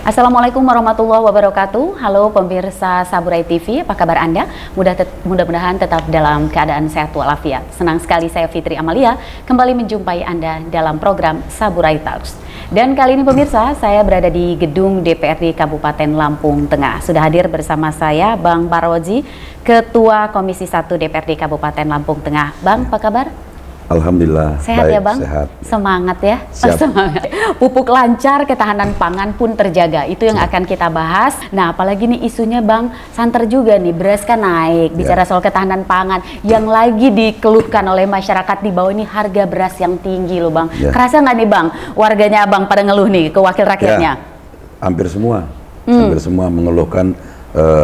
Assalamualaikum warahmatullahi wabarakatuh. Halo pemirsa Saburai TV, apa kabar Anda? Mudah-mudahan tetap dalam keadaan sehat walafiat. Senang sekali saya Fitri Amalia kembali menjumpai Anda dalam program Saburai Talks. Dan kali ini pemirsa, saya berada di gedung DPRD Kabupaten Lampung Tengah. Sudah hadir bersama saya Bang Paroji, Ketua Komisi 1 DPRD Kabupaten Lampung Tengah. Bang, apa kabar? Alhamdulillah. Sehat baik, ya Bang? Sehat. Semangat ya? Siap. Semangat. Pupuk lancar, ketahanan pangan pun terjaga. Itu yang akan kita bahas. Nah, apalagi nih isunya Bang, santer juga nih, beras kan naik. Bicara soal ketahanan pangan, yang lagi dikeluhkan oleh masyarakat di bawah ini harga beras yang tinggi loh Bang. Kerasa nggak nih Bang, warganya Abang pada ngeluh nih ke wakil rakyatnya? Hampir semua. Hampir semua mengeluhkan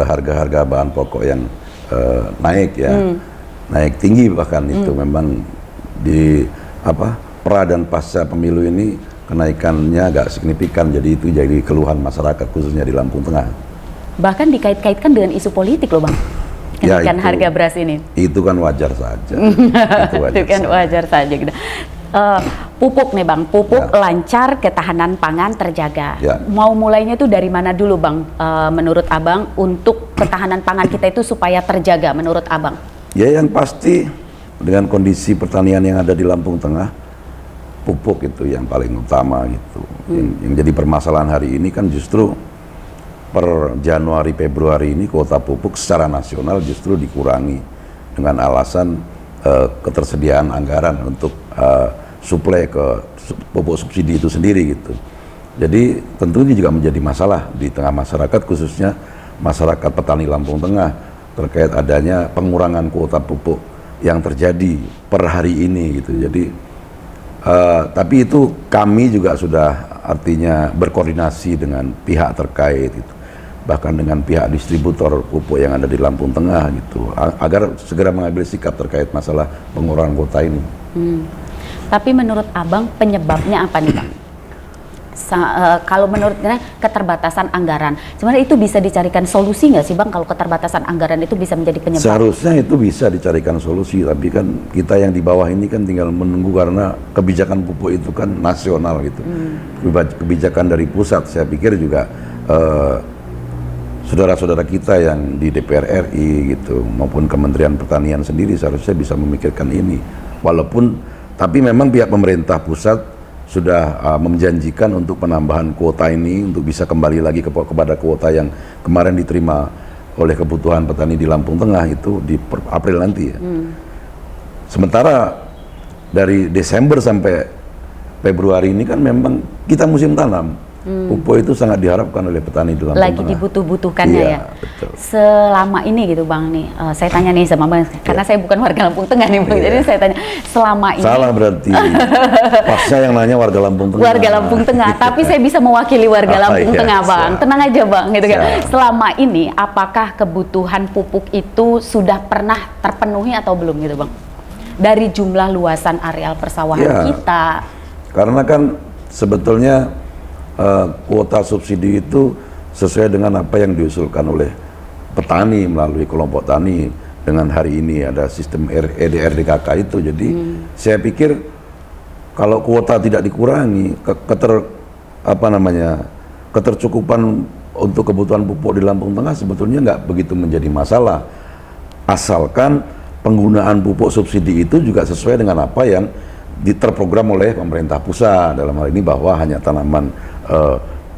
harga-harga bahan pokok yang naik ya. Naik tinggi bahkan itu memang di pra dan pasca pemilu ini kenaikannya agak signifikan, jadi itu jadi keluhan masyarakat khususnya di Lampung Tengah. Bahkan dikait-kaitkan dengan isu politik loh Bang, kenaikan harga beras ini. Itu kan wajar saja. Itu kan wajar saja gitu. Pupuk nih Bang, pupuk lancar, ketahanan pangan terjaga. Mau mulainya tuh dari mana dulu Bang, menurut Abang, untuk ketahanan pangan kita itu supaya terjaga menurut Abang? Ya yang pasti dengan kondisi pertanian yang ada di Lampung Tengah, pupuk itu yang paling utama gitu. Yang jadi permasalahan hari ini kan justru per Januari Februari ini kuota pupuk secara nasional justru dikurangi dengan alasan ketersediaan anggaran untuk suplai ke pupuk subsidi itu sendiri gitu. Jadi tentu ini juga menjadi masalah di tengah masyarakat, khususnya masyarakat petani Lampung Tengah, terkait adanya pengurangan kuota pupuk yang terjadi per hari ini gitu. Jadi tapi itu kami juga sudah artinya berkoordinasi dengan pihak terkait gitu, bahkan dengan pihak distributor pupuk yang ada di Lampung Tengah gitu, agar segera mengambil sikap terkait masalah pengurangan kuota ini. Tapi menurut Abang penyebabnya apa nih Bang? Kalau menurutnya keterbatasan anggaran, sebenarnya itu bisa dicarikan solusi nggak sih Bang, kalau keterbatasan anggaran itu bisa menjadi penyebab? Seharusnya itu bisa dicarikan solusi, tapi kan kita yang di bawah ini kan tinggal menunggu karena kebijakan pupuk itu kan nasional gitu. Kebijakan dari pusat, saya pikir juga saudara-saudara kita yang di DPR RI gitu maupun Kementerian Pertanian sendiri seharusnya bisa memikirkan ini. Tapi memang pihak pemerintah pusat sudah menjanjikan untuk penambahan kuota ini untuk bisa kembali lagi kepada kuota yang kemarin diterima oleh kebutuhan petani di Lampung Tengah itu di April nanti ya. Sementara dari Desember sampai Februari ini kan memang kita musim tanam. Pupuk itu sangat diharapkan oleh petani di Lampung Tengah. Lagi dibutuh-butuhkannya ya. Betul. Selama ini gitu Bang nih, saya tanya nih sama Bang, karena saya bukan warga Lampung Tengah nih Bang, jadi saya tanya selama ini. Salah berarti, pasnya yang nanya warga Lampung Tengah. Warga Lampung Tengah, tapi saya bisa mewakili warga Lampung Tengah Bang, tenang aja Bang gitu kan. Selama ini apakah kebutuhan pupuk itu sudah pernah terpenuhi atau belum gitu Bang? Dari jumlah luasan areal persawahan kita. Karena kan sebetulnya kuota subsidi itu sesuai dengan apa yang diusulkan oleh petani melalui kelompok tani. Dengan hari ini ada sistem EDRDKK itu, jadi saya pikir kalau kuota tidak dikurangi, ketercukupan untuk kebutuhan pupuk di Lampung Tengah sebetulnya nggak begitu menjadi masalah, asalkan penggunaan pupuk subsidi itu juga sesuai dengan apa yang terprogram oleh pemerintah pusat, dalam hal ini bahwa hanya tanaman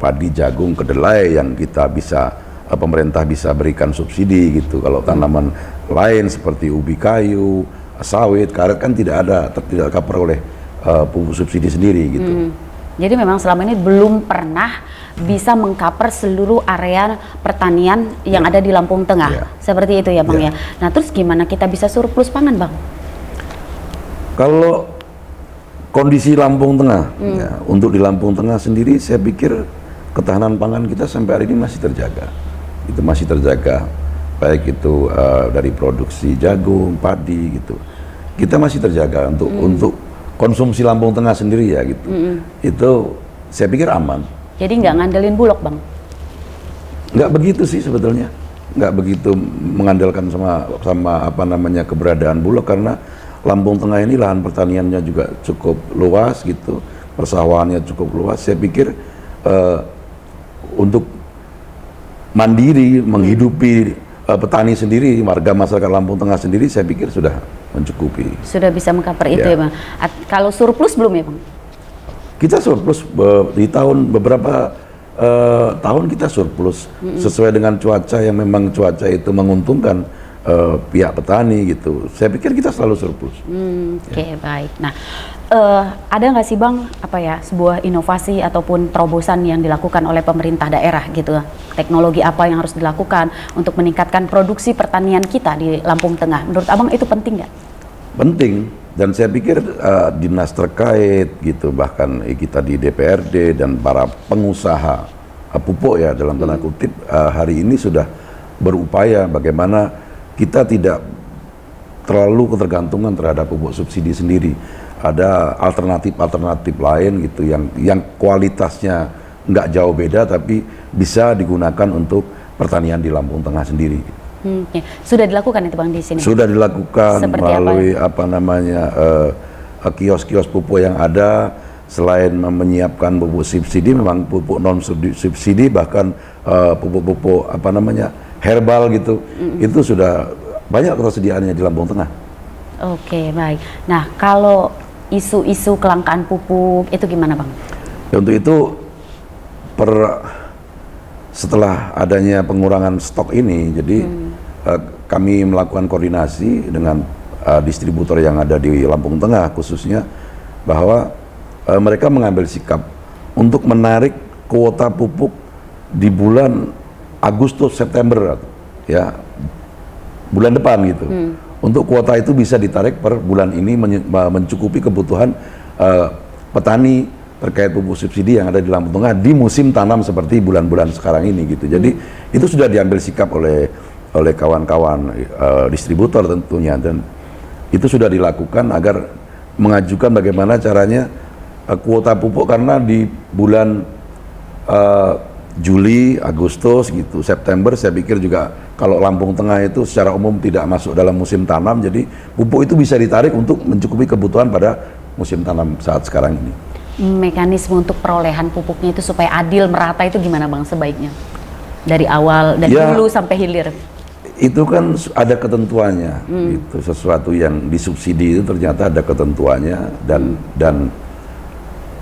padi, jagung, kedelai yang kita bisa pemerintah bisa berikan subsidi gitu. Kalau tanaman lain seperti ubi kayu, sawit, karet kan tidak cover oleh pupuk subsidi sendiri gitu. Jadi memang selama ini belum pernah bisa mengcover seluruh area pertanian yang ada di Lampung Tengah. Seperti itu ya Bang ya. Nah terus gimana kita bisa surplus pangan Bang? Kalau kondisi Lampung Tengah, untuk di Lampung Tengah sendiri saya pikir ketahanan pangan kita sampai hari ini masih terjaga. Itu masih terjaga, baik itu dari produksi jagung, padi gitu. Kita masih terjaga untuk konsumsi Lampung Tengah sendiri ya gitu. Itu saya pikir aman. Jadi nggak ngandelin Bulog Bang? Nggak begitu sih sebetulnya. Nggak begitu mengandalkan sama keberadaan Bulog, karena Lampung Tengah ini lahan pertaniannya juga cukup luas gitu, persawahannya cukup luas. Saya pikir untuk mandiri menghidupi petani sendiri, warga masyarakat Lampung Tengah sendiri, saya pikir sudah mencukupi. Sudah bisa mengcover itu ya Bang. Kalau surplus belum ya Bang? Kita surplus di beberapa tahun kita surplus sesuai dengan cuaca yang memang cuaca itu menguntungkan pihak petani gitu. Saya pikir kita selalu surplus. Oke, baik. Nah, ada nggak sih Bang sebuah inovasi ataupun terobosan yang dilakukan oleh pemerintah daerah gitu? Teknologi apa yang harus dilakukan untuk meningkatkan produksi pertanian kita di Lampung Tengah? Menurut Abang itu penting nggak? Penting, dan saya pikir dinas terkait gitu, bahkan kita di DPRD dan para pengusaha pupuk ya dalam tanda kutip hari ini sudah berupaya bagaimana kita tidak terlalu ketergantungan terhadap pupuk subsidi sendiri. Ada alternatif lain gitu yang kualitasnya nggak jauh beda tapi bisa digunakan untuk pertanian di Lampung Tengah sendiri. Sudah dilakukan itu Bang di sini? Sudah dilakukan melalui kios-kios pupuk yang ada. Selain menyiapkan pupuk subsidi, memang pupuk non subsidi, bahkan pupuk-pupuk herbal gitu, itu sudah banyak ketersediaannya di Lampung Tengah. Oke, baik. Nah, kalau isu-isu kelangkaan pupuk itu gimana Bang? Ya, untuk itu setelah adanya pengurangan stok ini, jadi kami melakukan koordinasi dengan distributor yang ada di Lampung Tengah khususnya, bahwa mereka mengambil sikap untuk menarik kuota pupuk di bulan Agustus September ya, bulan depan gitu. Untuk kuota itu bisa ditarik per bulan ini mencukupi kebutuhan petani terkait pupuk subsidi yang ada di Lampung Tengah di musim tanam seperti bulan-bulan sekarang ini gitu. Jadi itu sudah diambil sikap oleh kawan-kawan distributor tentunya, dan itu sudah dilakukan agar mengajukan bagaimana caranya kuota pupuk, karena di bulan Juli, Agustus gitu, September saya pikir juga kalau Lampung Tengah itu secara umum tidak masuk dalam musim tanam, jadi pupuk itu bisa ditarik untuk mencukupi kebutuhan pada musim tanam saat sekarang ini. Mekanisme untuk perolehan pupuknya itu supaya adil, merata itu gimana Bang sebaiknya? Dari awal, dari hulu sampai hilir. Itu kan ada ketentuannya, itu sesuatu yang disubsidi itu ternyata ada ketentuannya, dan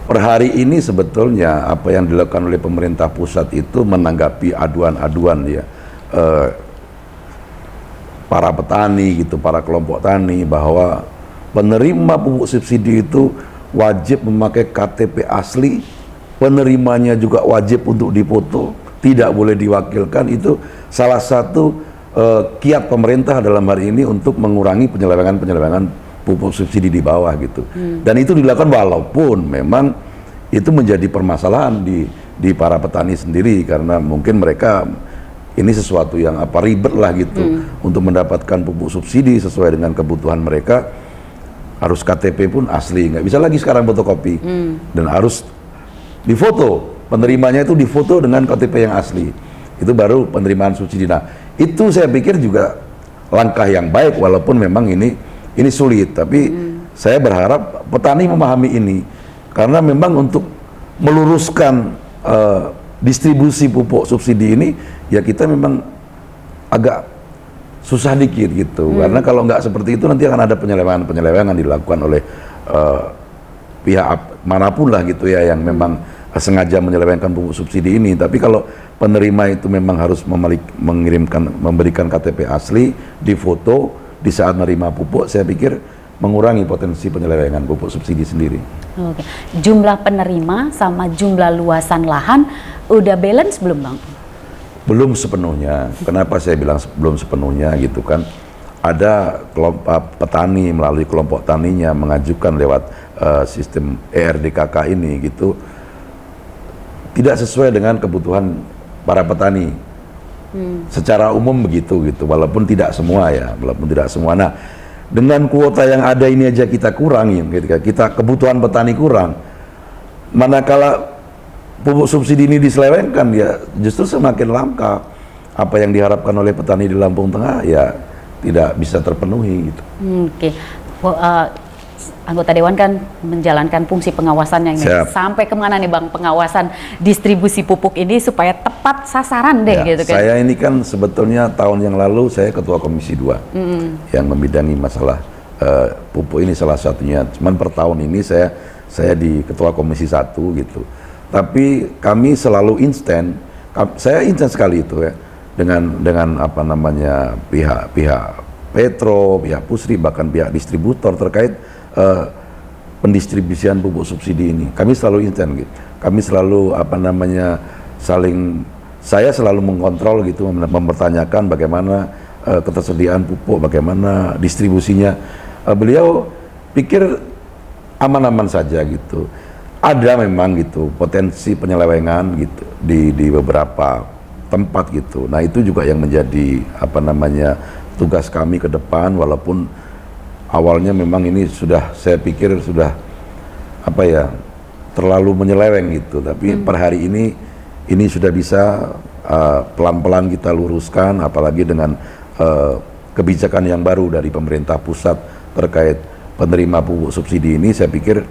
per hari ini sebetulnya apa yang dilakukan oleh pemerintah pusat itu menanggapi aduan-aduan ya para petani gitu, para kelompok tani, bahwa penerima pupuk subsidi itu wajib memakai KTP asli, penerimanya juga wajib untuk dipoto, tidak boleh diwakilkan. Itu salah satu kiat pemerintah dalam hari ini untuk mengurangi penyelewengan pupuk subsidi di bawah gitu. Dan itu dilakukan walaupun memang itu menjadi permasalahan di para petani sendiri, karena mungkin mereka ini sesuatu yang ribet lah gitu untuk mendapatkan pupuk subsidi sesuai dengan kebutuhan mereka. Harus KTP pun asli, nggak bisa lagi sekarang fotokopi, dan harus difoto, penerimanya itu difoto dengan KTP yang asli, itu baru penerimaan subsidi. Nah, itu saya pikir juga langkah yang baik, walaupun memang ini sulit, tapi saya berharap petani memahami ini, karena memang untuk meluruskan distribusi pupuk subsidi ini ya kita memang agak susah dikit gitu, karena kalau nggak seperti itu nanti akan ada penyelewengan dilakukan oleh pihak manapun lah gitu ya, yang memang sengaja menyelewengkan pupuk subsidi ini. Tapi kalau penerima itu memang harus memberikan KTP asli, difoto di saat menerima pupuk, saya pikir mengurangi potensi penyelewengan pupuk subsidi sendiri. Oke. Jumlah penerima sama jumlah luasan lahan udah balance belum Bang? Belum sepenuhnya. Kenapa saya bilang belum sepenuhnya gitu kan? Ada petani melalui kelompok taninya mengajukan lewat sistem ERDKK ini gitu, tidak sesuai dengan kebutuhan para petani. Secara umum begitu gitu, walaupun tidak semua ya, Nah, dengan kuota yang ada ini aja kita kurangin, ketika kita kebutuhan petani kurang, manakala pupuk subsidi ini diselewengkan ya justru semakin langka. Apa yang diharapkan oleh petani di Lampung Tengah ya tidak bisa terpenuhi gitu. Oke. anggota Dewan kan menjalankan fungsi pengawasannya ini. Siap. Sampai kemana nih Bang pengawasan distribusi pupuk ini supaya tepat sasaran deh gitu kan? Saya ini kan sebetulnya tahun yang lalu saya Ketua Komisi 2 yang membidangi masalah pupuk ini salah satunya. Cuman per tahun ini saya di Ketua Komisi 1 gitu. Tapi kami selalu instan, saya instan sekali itu ya dengan apa namanya pihak Petro, pihak Pusri, bahkan pihak distributor terkait pendistribusian pupuk subsidi ini. Kami selalu instan gitu. Kami selalu apa namanya saya selalu mengontrol gitu, mempertanyakan bagaimana ketersediaan pupuk, bagaimana distribusinya. Beliau pikir aman-aman saja gitu. Ada memang gitu potensi penyelewengan gitu di beberapa tempat gitu. Nah itu juga yang menjadi apa namanya tugas kami ke depan, walaupun awalnya memang ini saya pikir sudah apa ya terlalu menyeleweng gitu, tapi per hari ini sudah bisa pelan-pelan kita luruskan, apalagi dengan kebijakan yang baru dari pemerintah pusat terkait penerima pupuk subsidi ini. Saya pikir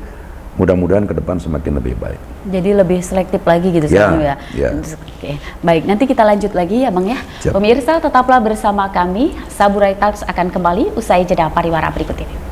mudah-mudahan ke depan semakin lebih baik. Jadi lebih selektif lagi gitu ya. Oke. Baik, nanti kita lanjut lagi ya Bang ya. Siap. Pemirsa tetaplah bersama kami. Saburai Talks akan kembali usai jeda pariwara berikut ini.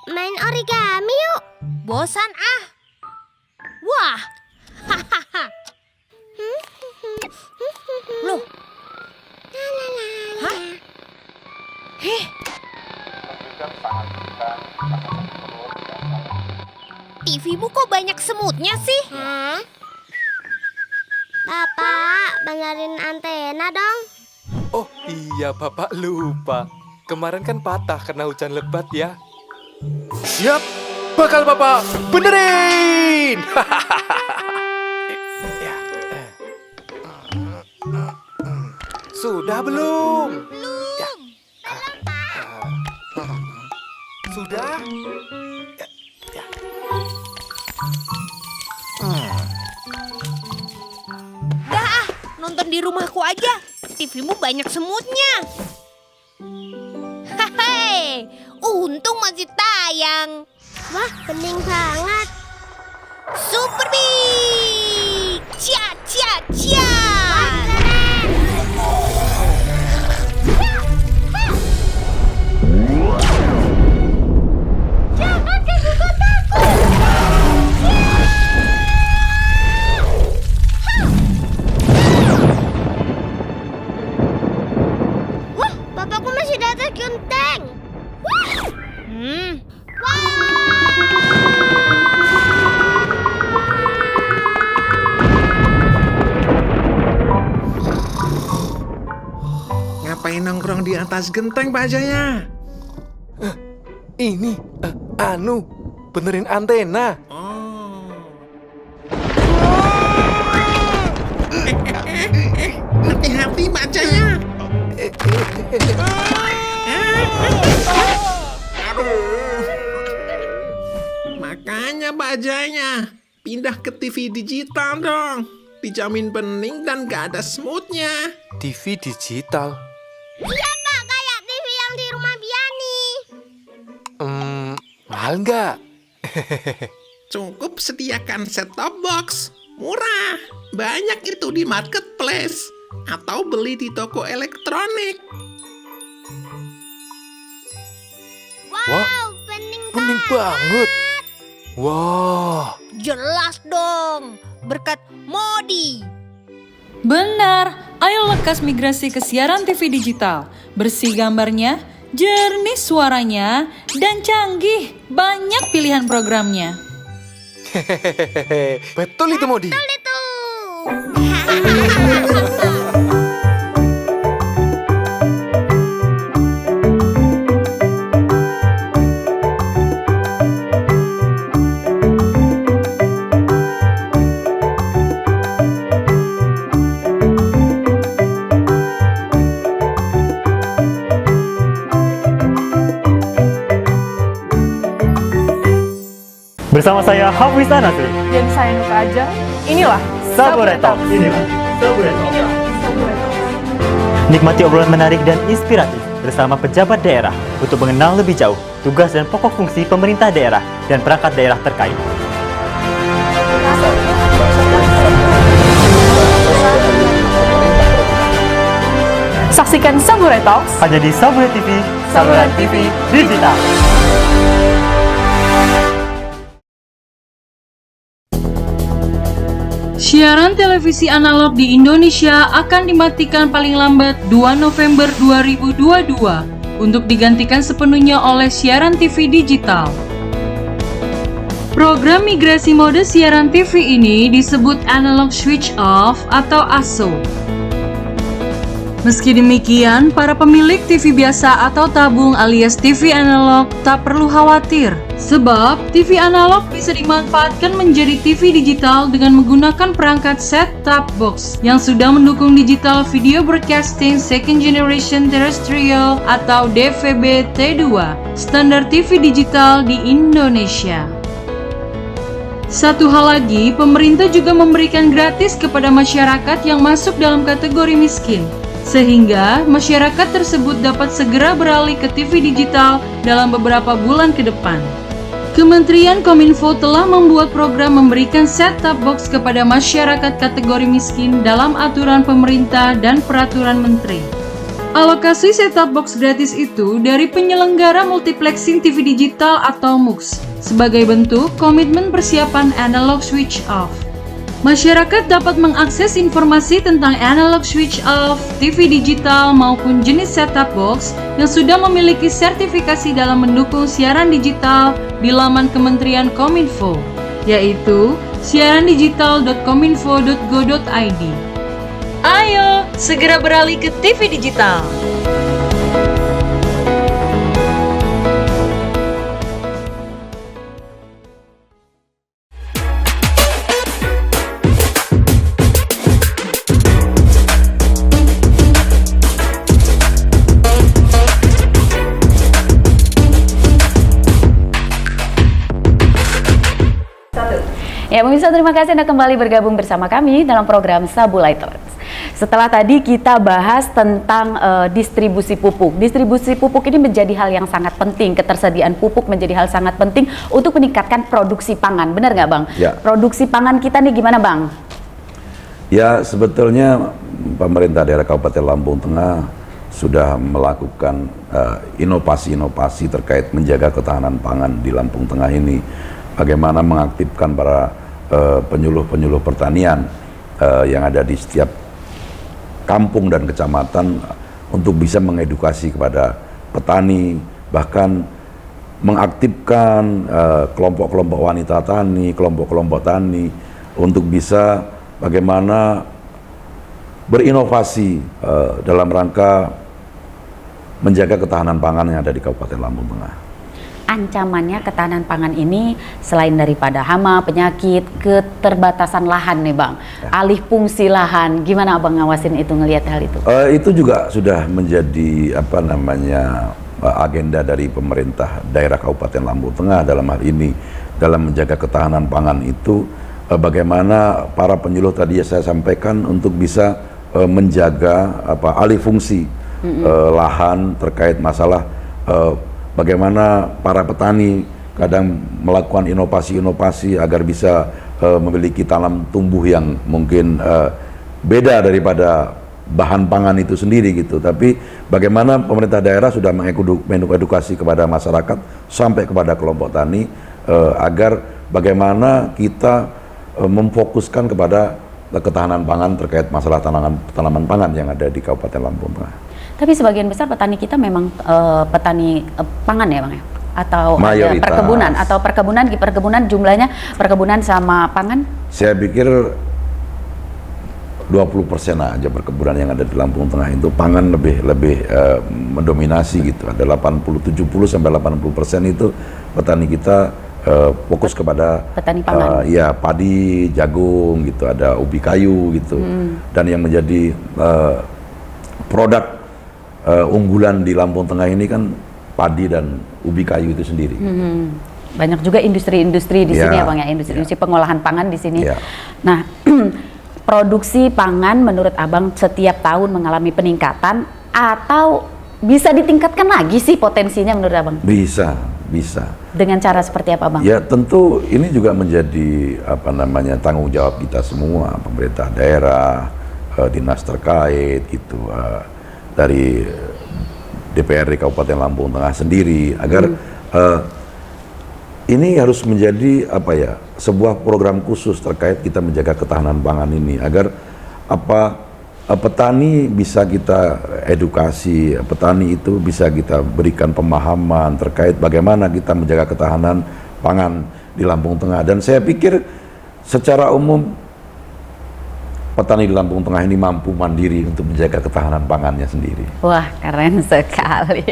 Main origami yuk. Bosan ah. Wah. Loh. Hah? Heh. TV-mu kok banyak semutnya sih? Hah? Bapak, benerin antena dong. Oh iya, Bapak lupa. Kemarin kan patah karena hujan lebat ya. Siap, bakal Bapak benerin. Sudah belum? Belum. Sudah? Ya. Dah ah, nonton di rumahku aja. TV-mu banyak semutnya. Hehehe, untung masih tayang. Wah, bening banget. Super Big! Cia, cia, cia! Jangan ganggu kotaku! Wah, bapakku masih di atas genteng. Ngapain nongkrong di atas genteng, Pak Jaya? Ini, benerin antena. Hati-hati, Pak Jaya. Makanya, Pak Jaya, pindah ke TV digital dong. Dijamin bening dan gak ada smoothnya. TV digital. Iya Pak, kayak TV yang di rumah Biani. Mahal nggak? Cukup sediakan set-top box. Murah. Banyak itu di marketplace. Atau beli di toko elektronik. Wah, bening banget. Wah. Jelas dong, berkat Modi. Benar, ayo lekas migrasi ke siaran TV digital. Bersih gambarnya, jernih suaranya, dan canggih. Banyak pilihan programnya. Hehehe, betul itu Modi. Betul itu. Bersama saya Hafiz Anasri. Dan saya Nuka Aja. Inilah Sabure Talk. Inilah Sabure Talk. Nikmati obrolan menarik dan inspiratif bersama pejabat daerah untuk mengenal lebih jauh tugas dan pokok fungsi pemerintah daerah dan perangkat daerah terkait. Saksikan Sabure Talks Hanya di Sabure TV, saluran TV digital. Siaran televisi analog di Indonesia akan dimatikan paling lambat 2 November 2022 untuk digantikan sepenuhnya oleh siaran TV digital. Program migrasi mode siaran TV ini disebut Analog Switch Off atau ASO. Meski demikian, para pemilik TV biasa atau tabung alias TV analog tak perlu khawatir, sebab TV analog bisa dimanfaatkan menjadi TV digital dengan menggunakan perangkat set-top box yang sudah mendukung digital video broadcasting second generation terrestrial atau DVB-T2, standar TV digital di Indonesia. Satu hal lagi, pemerintah juga memberikan gratis kepada masyarakat yang masuk dalam kategori miskin, sehingga masyarakat tersebut dapat segera beralih ke TV digital dalam beberapa bulan ke depan. Kementerian Kominfo telah membuat program memberikan set-top box kepada masyarakat kategori miskin dalam aturan pemerintah dan peraturan menteri. Alokasi set-top box gratis itu dari penyelenggara multiplexing TV digital atau MUX sebagai bentuk komitmen persiapan analog switch off. Masyarakat dapat mengakses informasi tentang analog switch off, TV digital maupun jenis set-top box yang sudah memiliki sertifikasi dalam mendukung siaran digital di laman Kementerian Kominfo, yaitu siarandigital.kominfo.go.id. Ayo, segera beralih ke TV digital! Ya pemirsa, terima kasih Anda kembali bergabung bersama kami dalam program Sabulai Talks. Setelah tadi kita bahas tentang distribusi pupuk. Distribusi pupuk ini menjadi hal yang sangat penting, ketersediaan pupuk menjadi hal sangat penting untuk meningkatkan produksi pangan. Benar nggak Bang? Ya. Produksi pangan kita nih gimana Bang? Ya, sebetulnya pemerintah daerah Kabupaten Lampung Tengah sudah melakukan inovasi-inovasi terkait menjaga ketahanan pangan di Lampung Tengah ini. Bagaimana mengaktifkan para penyuluh-penyuluh pertanian yang ada di setiap kampung dan kecamatan untuk bisa mengedukasi kepada petani, bahkan mengaktifkan kelompok-kelompok wanita tani, kelompok-kelompok tani untuk bisa bagaimana berinovasi dalam rangka menjaga ketahanan pangan yang ada di Kabupaten Lampung Tengah. Ancamannya ketahanan pangan ini selain daripada hama, penyakit, keterbatasan lahan nih Bang, alih fungsi lahan, gimana Abang ngawasin itu, ngelihat hal itu? Itu juga sudah menjadi agenda dari pemerintah daerah Kabupaten Lampung Tengah dalam hal ini, dalam menjaga ketahanan pangan itu, bagaimana para penyuluh tadi saya sampaikan untuk bisa menjaga alih fungsi lahan terkait masalah bagaimana para petani kadang melakukan inovasi-inovasi agar bisa memiliki tanam tumbuh yang mungkin beda daripada bahan pangan itu sendiri gitu. Tapi bagaimana pemerintah daerah sudah mengedukasi kepada masyarakat sampai kepada kelompok tani agar bagaimana kita memfokuskan kepada ketahanan pangan terkait masalah tanaman pangan yang ada di Kabupaten Lampung Tengah. Tapi sebagian besar petani kita memang petani pangan ya Bang ya? Atau ada Mayoritas. perkebunan jumlahnya perkebunan sama pangan? Saya pikir 20% aja perkebunan yang ada di Lampung Tengah itu, pangan lebih mendominasi gitu. Ada 70 sampai 80% itu petani kita fokus kepada petani pangan. Ya padi, jagung gitu, ada ubi kayu gitu. Dan yang menjadi produk unggulan di Lampung Tengah ini kan padi dan ubi kayu itu sendiri. Banyak juga industri-industri di sini ya Bang ya, industri pengolahan pangan di sini. Nah, produksi pangan menurut Abang setiap tahun mengalami peningkatan atau bisa ditingkatkan lagi sih potensinya menurut Abang? Bisa. Dengan cara seperti apa Bang? Ya tentu ini juga menjadi tanggung jawab kita semua, pemerintah daerah, dinas terkait gitu, dari DPRD Kabupaten Lampung Tengah sendiri agar ini harus menjadi sebuah program khusus terkait kita menjaga ketahanan pangan ini agar petani bisa kita edukasi, petani itu bisa kita berikan pemahaman terkait bagaimana kita menjaga ketahanan pangan di Lampung Tengah. Dan saya pikir secara umum petani di Lampung Tengah ini mampu mandiri untuk menjaga ketahanan pangannya sendiri. Wah, keren sekali.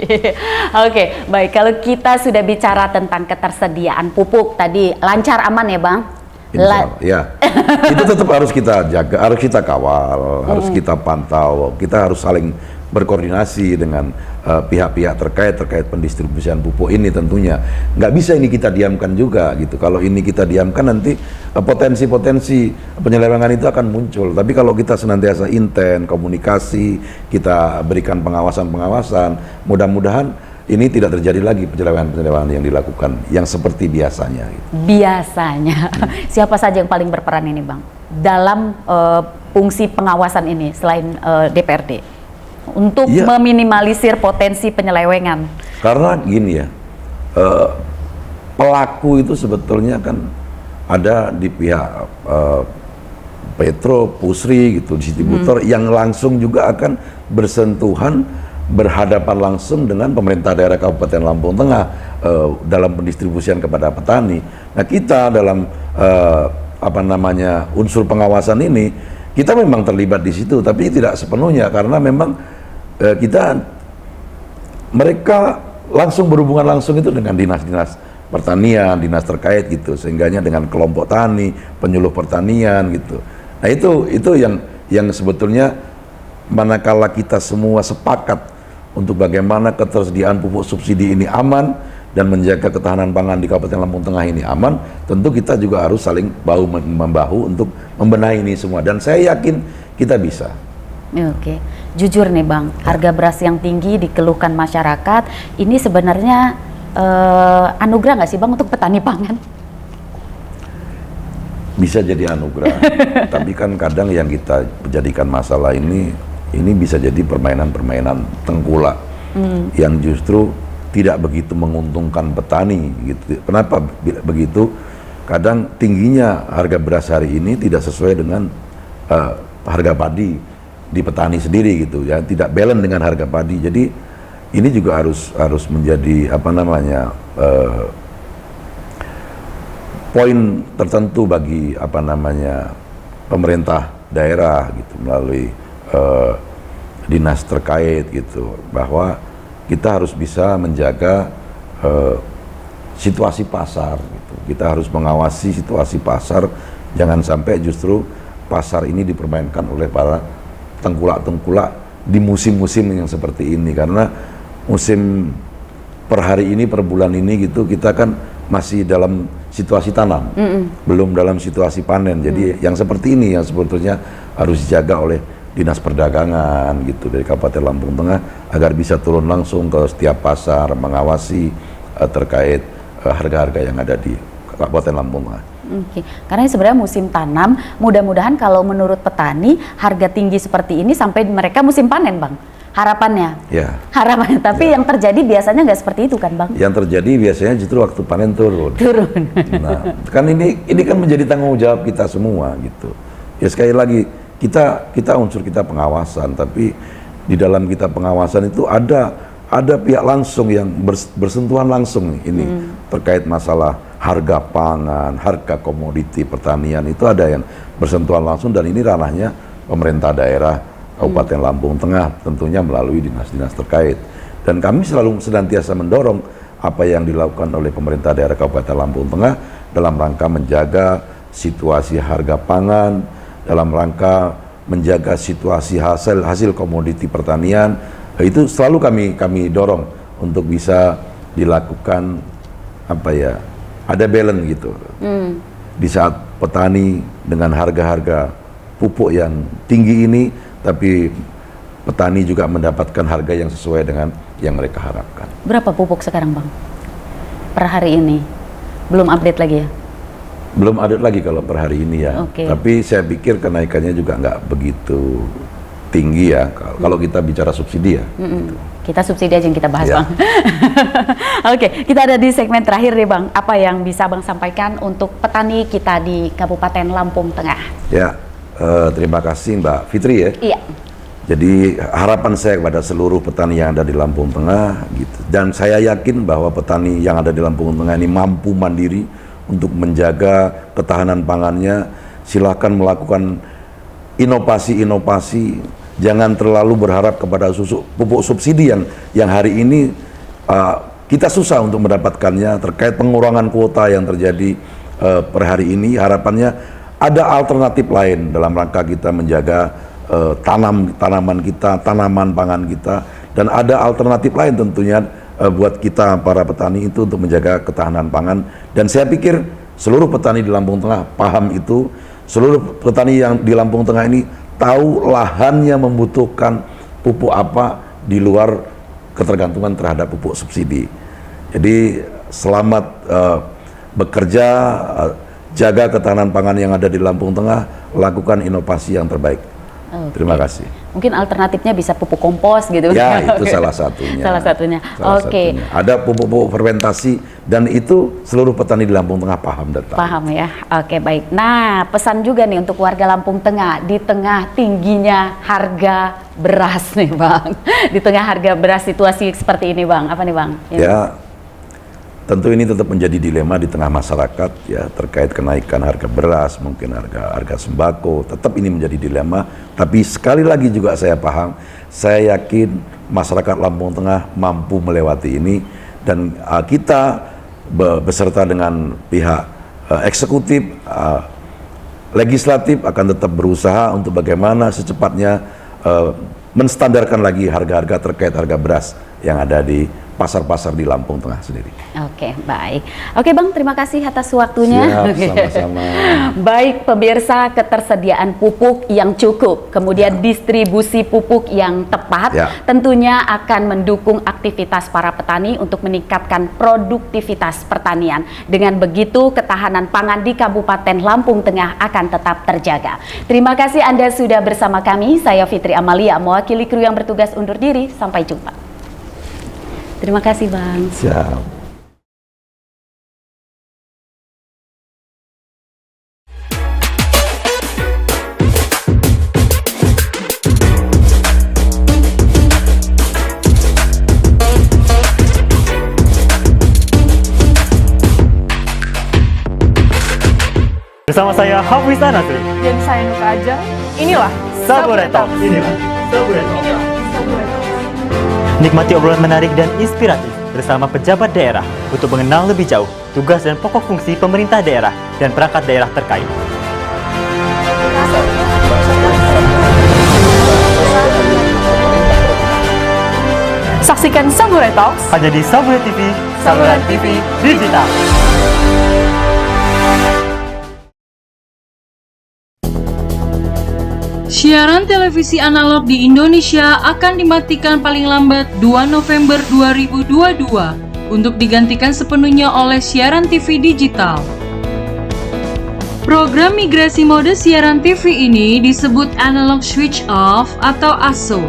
Oke, baik. Kalau kita sudah bicara tentang ketersediaan pupuk tadi, lancar aman ya Bang? Ya, itu tetap harus kita jaga, harus kita kawal, harus kita pantau, kita harus saling berkoordinasi dengan pihak-pihak terkait pendistribusian pupuk ini tentunya. Nggak bisa ini kita diamkan juga gitu. Kalau ini kita diamkan nanti potensi-potensi penyelewengan itu akan muncul. Tapi kalau kita senantiasa intent, komunikasi, kita berikan pengawasan-pengawasan, mudah-mudahan ini tidak terjadi lagi penyelewengan-penyelewengan yang dilakukan yang seperti biasanya. Biasanya. Siapa saja yang paling berperan ini Bang dalam fungsi pengawasan ini selain DPRD? Untuk meminimalisir potensi penyelewengan. Karena gini ya, pelaku itu sebetulnya kan ada di pihak Petro, Pusri gitu, distributor yang langsung juga akan bersentuhan, berhadapan langsung dengan pemerintah daerah Kabupaten Lampung Tengah dalam pendistribusian kepada petani. Nah kita dalam unsur pengawasan ini kita memang terlibat di situ, tapi tidak sepenuhnya karena memang mereka langsung berhubungan langsung itu dengan dinas-dinas pertanian, dinas terkait gitu, sehingganya dengan kelompok tani, penyuluh pertanian gitu. Nah itu yang sebetulnya manakala kita semua sepakat untuk bagaimana ketersediaan pupuk subsidi ini aman dan menjaga ketahanan pangan di Kabupaten Lampung Tengah ini aman, tentu kita juga harus saling bahu-membahu untuk membenahi ini semua, dan saya yakin kita bisa. Oke, jujur nih Bang, harga beras yang tinggi dikeluhkan masyarakat, ini sebenarnya anugerah nggak sih Bang untuk petani pangan? Bisa jadi anugerah, tapi kan kadang yang kita jadikan masalah ini bisa jadi permainan-permainan tengkulak yang justru tidak begitu menguntungkan petani gitu. Kenapa begitu? Kadang tingginya harga beras hari ini tidak sesuai dengan harga padi di petani sendiri gitu ya, tidak balance dengan harga padi. Jadi ini juga harus menjadi poin tertentu bagi pemerintah daerah gitu melalui dinas terkait gitu, bahwa kita harus bisa menjaga situasi pasar gitu. Kita harus mengawasi situasi pasar, jangan sampai justru pasar ini dipermainkan oleh para tengkulak-tengkulak di musim-musim yang seperti ini, karena musim per hari ini, per bulan ini gitu, kita kan masih dalam situasi tanam, belum dalam situasi panen. Jadi yang seperti ini yang sebetulnya harus dijaga oleh Dinas Perdagangan gitu dari Kabupaten Lampung Tengah agar bisa turun langsung ke setiap pasar mengawasi terkait harga-harga yang ada di Kabupaten Lampung Tengah. Oke, karena sebenarnya musim tanam, mudah-mudahan kalau menurut petani harga tinggi seperti ini sampai mereka musim panen Bang. Harapannya. Ya. Harapannya, tapi yang terjadi biasanya nggak seperti itu kan Bang? Yang terjadi biasanya justru waktu panen turun. Nah, kan ini kan menjadi tanggung jawab kita semua gitu. Ya sekali lagi kita unsur kita pengawasan, tapi di dalam kita pengawasan itu ada pihak langsung yang bersentuhan langsung ini terkait masalah harga pangan, harga komoditi pertanian, itu ada yang bersentuhan langsung, dan ini ranahnya pemerintah daerah Kabupaten Lampung Tengah tentunya melalui dinas-dinas terkait. Dan kami selalu senantiasa mendorong apa yang dilakukan oleh pemerintah daerah Kabupaten Lampung Tengah dalam rangka menjaga situasi harga pangan, dalam rangka menjaga situasi hasil komoditi pertanian. Itu selalu kami dorong untuk bisa dilakukan ada balance gitu. Di saat petani dengan harga-harga pupuk yang tinggi ini, tapi petani juga mendapatkan harga yang sesuai dengan yang mereka harapkan. Berapa pupuk sekarang, Bang? Per hari ini? Belum update lagi ya? Belum update lagi kalau per hari ini ya. Tapi saya pikir kenaikannya juga nggak begitu tinggi ya, kalau kita bicara subsidi ya. Gitu. Kita subsidi aja yang kita bahas, ya. Bang. Oke, kita ada di segmen terakhir nih, Bang. Apa yang bisa Bang sampaikan untuk petani kita di Kabupaten Lampung Tengah? Ya, terima kasih Mbak Fitri ya. Iya. Jadi harapan saya kepada seluruh petani yang ada di Lampung Tengah gitu. Dan saya yakin bahwa petani yang ada di Lampung Tengah ini mampu mandiri untuk menjaga ketahanan pangannya. Silakan melakukan inovasi-inovasi. Jangan terlalu berharap kepada pupuk subsidi yang hari ini kita susah untuk mendapatkannya, terkait pengurangan kuota yang terjadi per hari ini. Harapannya ada alternatif lain dalam rangka kita menjaga tanaman kita, tanaman pangan kita, dan ada alternatif lain tentunya buat kita para petani itu untuk menjaga ketahanan pangan. Dan saya pikir seluruh petani di Lampung Tengah paham itu. Seluruh petani yang di Lampung Tengah ini tahu lahannya membutuhkan pupuk apa di luar ketergantungan terhadap pupuk subsidi. Jadi selamat bekerja, jaga ketahanan pangan yang ada di Lampung Tengah, lakukan inovasi yang terbaik. Terima kasih. Mungkin alternatifnya bisa pupuk kompos gitu. Ya, itu salah satunya. Salah satunya. Oke. Ada pupuk fermentasi, dan itu seluruh petani di Lampung Tengah paham dan tahu. Paham ya. Oke, baik. Nah, pesan juga nih untuk warga Lampung Tengah di tengah tingginya harga beras nih, Bang. Di tengah harga beras situasi seperti ini, Bang. Apa nih, Bang? Ya, tentu ini tetap menjadi dilema di tengah masyarakat ya, terkait kenaikan harga beras, mungkin harga sembako, tetap ini menjadi dilema. Tapi sekali lagi juga saya paham, saya yakin masyarakat Lampung Tengah mampu melewati ini, dan kita beserta dengan pihak eksekutif, legislatif akan tetap berusaha untuk bagaimana secepatnya menstandarkan lagi harga-harga terkait harga beras yang ada di pasar-pasar di Lampung Tengah sendiri. Oke, baik. Oke, Bang, terima kasih atas waktunya. Siap, sama-sama. Baik, pemirsa, ketersediaan pupuk yang cukup, kemudian distribusi pupuk yang tepat, tentunya akan mendukung aktivitas para petani untuk meningkatkan produktivitas pertanian. Dengan begitu, ketahanan pangan di Kabupaten Lampung Tengah akan tetap terjaga. Terima kasih Anda sudah bersama kami. Saya Fitri Amalia, mewakili kru yang bertugas undur diri. Sampai jumpa. Terima kasih, Bang. Siap. Bersama saya Hafiz Anasri. Dan saya Nuka Ajeng. Inilah Saburai Talks. Inilah Saburai Talks. Nikmati obrolan menarik dan inspiratif bersama pejabat daerah untuk mengenal lebih jauh tugas dan pokok fungsi pemerintah daerah dan perangkat daerah terkait. Saksikan Saburai Talks hanya di Saburai TV, Saburai TV Digital. Siaran televisi analog di Indonesia akan dimatikan paling lambat 2 November 2022 untuk digantikan sepenuhnya oleh siaran TV digital. Program migrasi mode siaran TV ini disebut Analog Switch Off atau ASO.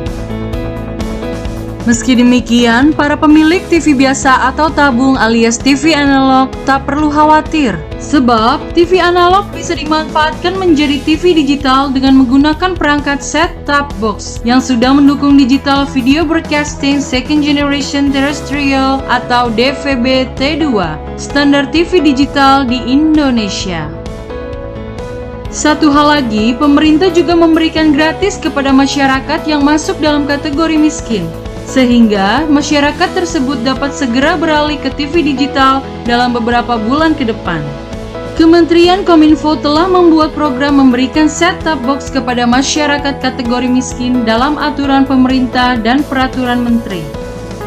Meski demikian, para pemilik TV biasa atau tabung alias TV analog tak perlu khawatir, sebab TV analog bisa dimanfaatkan menjadi TV digital dengan menggunakan perangkat set-top box yang sudah mendukung digital video broadcasting second generation terrestrial atau DVB-T2, standar TV digital di Indonesia. Satu hal lagi, pemerintah juga memberikan gratis kepada masyarakat yang masuk dalam kategori miskin, sehingga masyarakat tersebut dapat segera beralih ke TV digital dalam beberapa bulan ke depan. Kementerian Kominfo telah membuat program memberikan set-top box kepada masyarakat kategori miskin dalam aturan pemerintah dan peraturan menteri.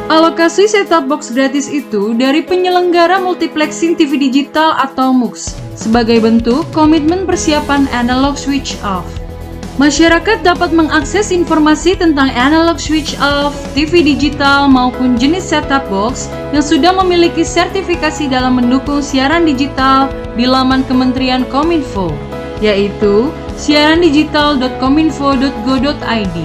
Alokasi set-top box gratis itu dari penyelenggara multiplexing TV digital atau MUX sebagai bentuk komitmen persiapan analog switch off. Masyarakat dapat mengakses informasi tentang analog switch off, TV digital maupun jenis set-top box yang sudah memiliki sertifikasi dalam mendukung siaran digital di laman Kementerian Kominfo, yaitu siarandigital.kominfo.go.id.